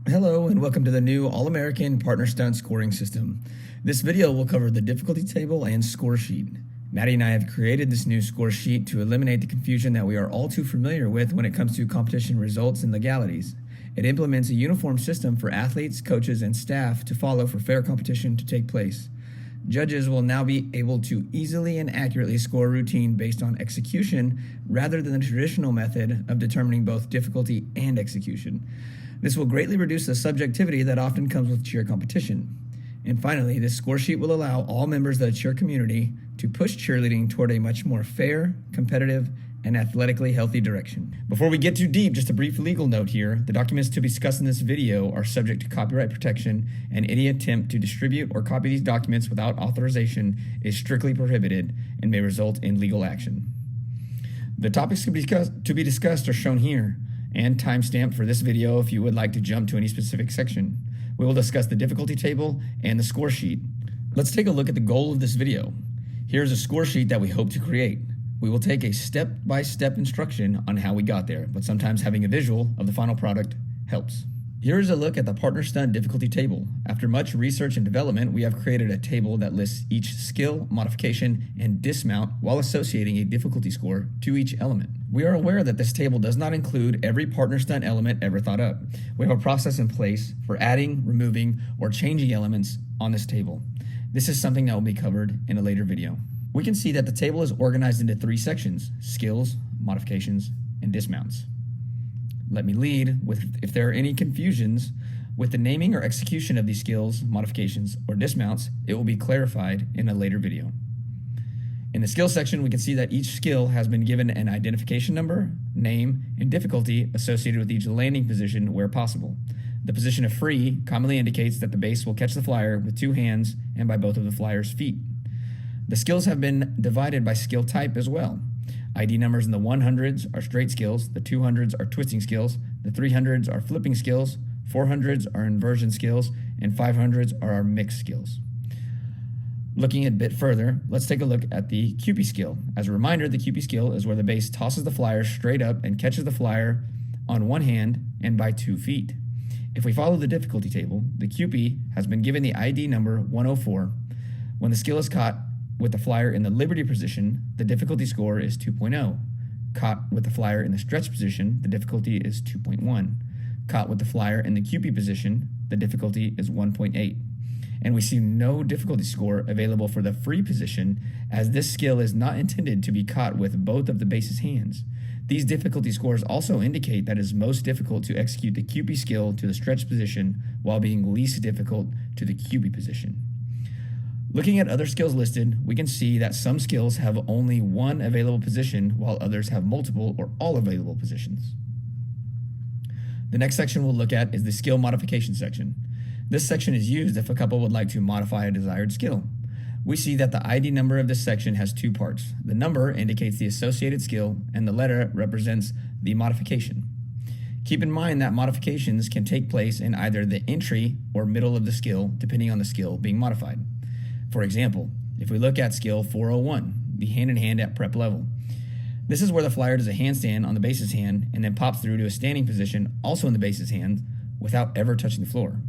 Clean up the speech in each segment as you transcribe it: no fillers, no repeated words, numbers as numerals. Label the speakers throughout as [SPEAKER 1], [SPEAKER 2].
[SPEAKER 1] Hello and welcome to the new All-American Partner Stunt Scoring System. This video will cover the difficulty table and score sheet. Maddie and I have created this new score sheet to eliminate the confusion that we are all too familiar with when it comes to competition results and legalities. It implements a uniform system for athletes, coaches, and staff to follow for fair competition to take place. Judges will now be able to easily and accurately score a routine based on execution rather than the traditional method of determining both difficulty and execution. This will greatly reduce the subjectivity that often comes with cheer competition. And finally, this score sheet will allow all members of the cheer community to push cheerleading toward a much more fair, competitive, and athletically healthy direction. Before we get too deep, just a brief legal note here. The documents to be discussed in this video are subject to copyright protection, and any attempt to distribute or copy these documents without authorization is strictly prohibited and may result in legal action. The topics to be discussed are shown here, and timestamp for this video if you would like to jump to any specific section. We will discuss the difficulty table and the score sheet. Let's take a look at the goal of this video. Here's a score sheet that we hope to create. We will take a step-by-step instruction on how we got there, but sometimes having a visual of the final product helps. Here is a look at the Partner Stunt difficulty table. After much research and development, we have created a table that lists each skill, modification, and dismount while associating a difficulty score to each element. We are aware that this table does not include every Partner Stunt element ever thought up. We have a process in place for adding, removing, or changing elements on this table. This is something that will be covered in a later video. We can see that the table is organized into 3 sections: skills, modifications, and dismounts. Let me lead with if there are any confusions with the naming or execution of these skills, modifications, or dismounts, it will be clarified in a later video. In the skill section, we can see that each skill has been given an identification number, name, and difficulty associated with each landing position where possible. The position of free commonly indicates that the base will catch the flyer with 2 hands and by both of the flyer's feet. The skills have been divided by skill type as well. ID numbers in the 100s are straight skills, the 200s are twisting skills, the 300s are flipping skills, 400s are inversion skills, and 500s are our mixed skills. Looking a bit further, let's take a look at the QP skill. As a reminder, the QP skill is where the base tosses the flyer straight up and catches the flyer on 1 hand and by 2 feet. If we follow the difficulty table, the QP has been given the ID number 104. When the skill is caught with the flyer in the liberty position, the difficulty score is 2.0. Caught with the flyer in the stretch position, the difficulty is 2.1. Caught with the flyer in the QP position, the difficulty is 1.8. And we see no difficulty score available for the free position, as this skill is not intended to be caught with both of the base's hands. These difficulty scores also indicate that it is most difficult to execute the QP skill to the stretch position while being least difficult to the QP position. Looking at other skills listed, we can see that some skills have only 1 available position while others have multiple or all available positions. The next section we'll look at is the skill modification section. This section is used if a couple would like to modify a desired skill. We see that the ID number of this section has 2 parts. The number indicates the associated skill, and the letter represents the modification. Keep in mind that modifications can take place in either the entry or middle of the skill, depending on the skill being modified. For example, if we look at skill 401, the hand-in-hand at prep level. This is where the flyer does a handstand on the base's hand and then pops through to a standing position, also in the base's hand, without ever touching the floor.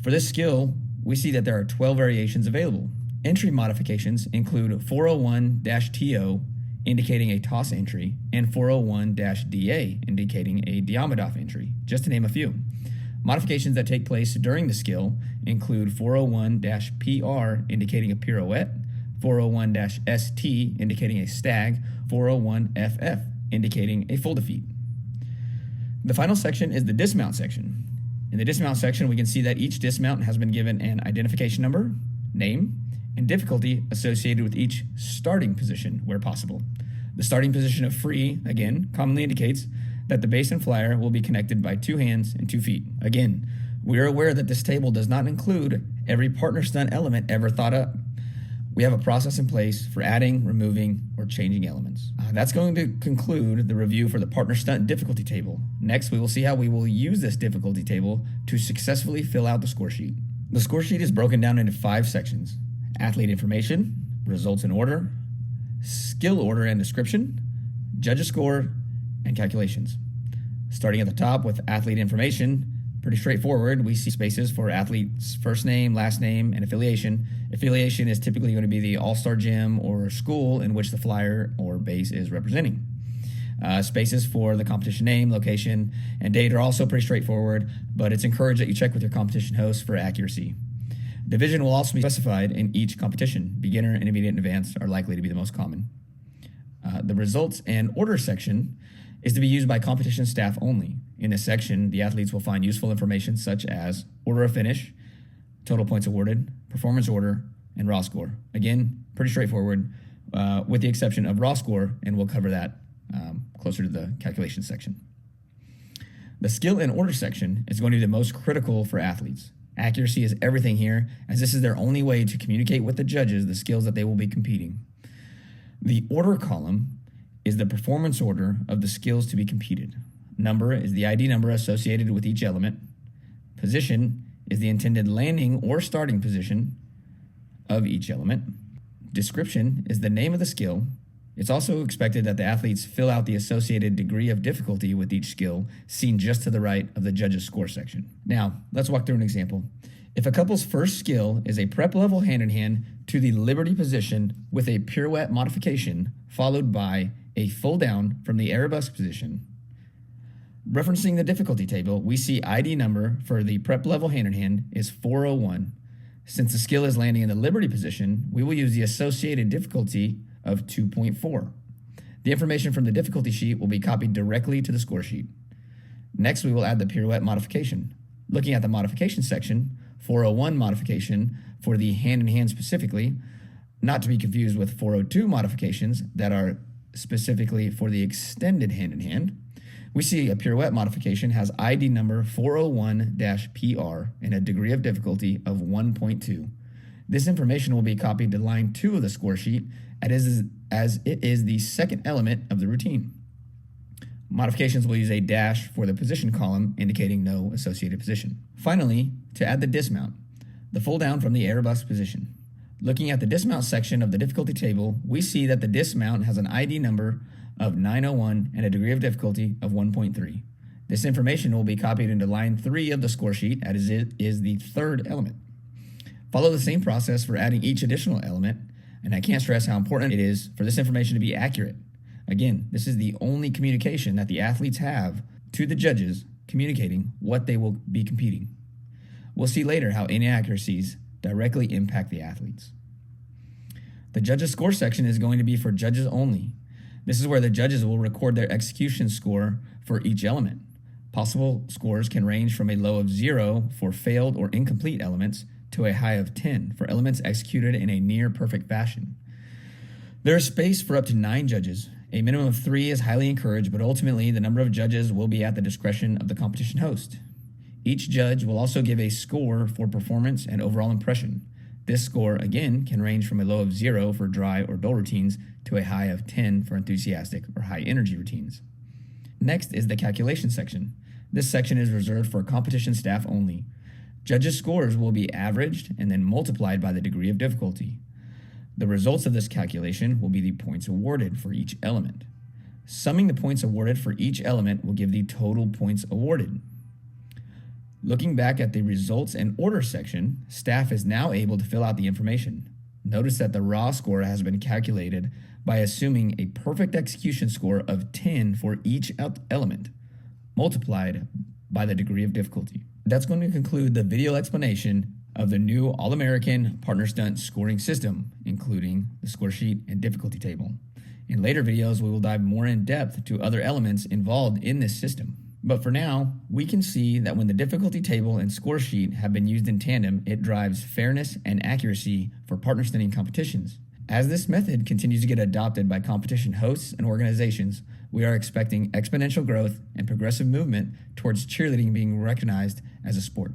[SPEAKER 1] For this skill, we see that there are 12 variations available. Entry modifications include 401-TO, indicating a toss entry, and 401-DA, indicating a Diamondov entry, just to name a few. Modifications that take place during the skill include 401-PR, indicating a pirouette, 401-ST, indicating a stag, 401-FF, indicating a full defeat. The final section is the dismount section. In the dismount section, we can see that each dismount has been given an identification number, name, and difficulty associated with each starting position where possible. The starting position of free, again, commonly indicates that the base and flyer will be connected by 2 hands and 2 feet. Again, we are aware that this table does not include every partner stunt element ever thought up. We have a process in place for adding, removing, or changing elements. That's going to conclude the review for the partner stunt difficulty table. Next, we will see how we will use this difficulty table to successfully fill out the score sheet. The score sheet is broken down into 5 sections: athlete information, results in order, skill order and description, judges score, and calculations. Starting at the top with athlete information, Pretty straightforward. We see spaces for athletes' first name, last name, and affiliation. Affiliation is typically going to be the all-star gym or school in which the flyer or base is representing. Spaces for the competition name, location, and date are also pretty straightforward, but it's encouraged that you check with your competition host for accuracy. Division will also be specified in each competition. Beginner, intermediate, and advanced are likely to be the most common. The results and order section is to be used by competition staff only. In this section, the athletes will find useful information such as order of finish, total points awarded, performance order, and raw score. Again, pretty straightforward, with the exception of raw score, and we'll cover that closer to the calculation section. The skill and order section is going to be the most critical for athletes. Accuracy is everything here, as this is their only way to communicate with the judges the skills that they will be competing. The order column is the performance order of the skills to be competed. Number is the ID number associated with each element. Position is the intended landing or starting position of each element. Description is the name of the skill. It's also expected that the athletes fill out the associated degree of difficulty with each skill, seen just to the right of the judges' score section. Now, let's walk through an example. If a couple's first skill is a prep level hand-in-hand to the liberty position with a pirouette modification, followed by a full down from the arabesque position. Referencing the difficulty table, we see ID number for the prep level hand-in-hand is 401. Since the skill is landing in the liberty position, we will use the associated difficulty of 2.4. The information from the difficulty sheet will be copied directly to the score sheet. Next, we will add the pirouette modification. Looking at the modification section, 401 modification for the hand-in-hand specifically, not to be confused with 402 modifications that are specifically for the extended hand-in-hand. We see a pirouette modification has ID number 401-PR and a degree of difficulty of 1.2. This information will be copied to line 2 of the score sheet as it is the second element of the routine. Modifications will use a dash for the position column, indicating no associated position. Finally, to add the dismount, the full down from the arabesque position. Looking at the dismount section of the difficulty table, we see that the dismount has an ID number of 901 and a degree of difficulty of 1.3. This information will be copied into line 3 of the score sheet as it is the third element. Follow the same process for adding each additional element, and I can't stress how important it is for this information to be accurate. Again, this is the only communication that the athletes have to the judges, communicating what they will be competing. We'll see later how inaccuracies directly impact the athletes. The judges' score section is going to be for judges only. This is where the judges will record their execution score for each element. Possible scores can range from a low of 0 for failed or incomplete elements to a high of 10 for elements executed in a near perfect fashion. There is space for up to 9 judges. A minimum of 3 is highly encouraged, but ultimately the number of judges will be at the discretion of the competition host. Each judge will also give a score for performance and overall impression. This score, again, can range from a low of 0 for dry or dull routines to a high of 10 for enthusiastic or high energy routines. Next is the calculation section. This section is reserved for competition staff only. Judges' scores will be averaged and then multiplied by the degree of difficulty. The results of this calculation will be the points awarded for each element. Summing the points awarded for each element will give the total points awarded. Looking back at the results and order section, staff is now able to fill out the information. Notice that the raw score has been calculated by assuming a perfect execution score of 10 for each element, multiplied by the degree of difficulty. That's going to conclude the video explanation of the new All-American Partner Stunt scoring system, including the score sheet and difficulty table. In later videos, we will dive more in depth to other elements involved in this system. But for now, we can see that when the difficulty table and score sheet have been used in tandem, it drives fairness and accuracy for partner stunting competitions. As this method continues to get adopted by competition hosts and organizations, we are expecting exponential growth and progressive movement towards cheerleading being recognized as a sport.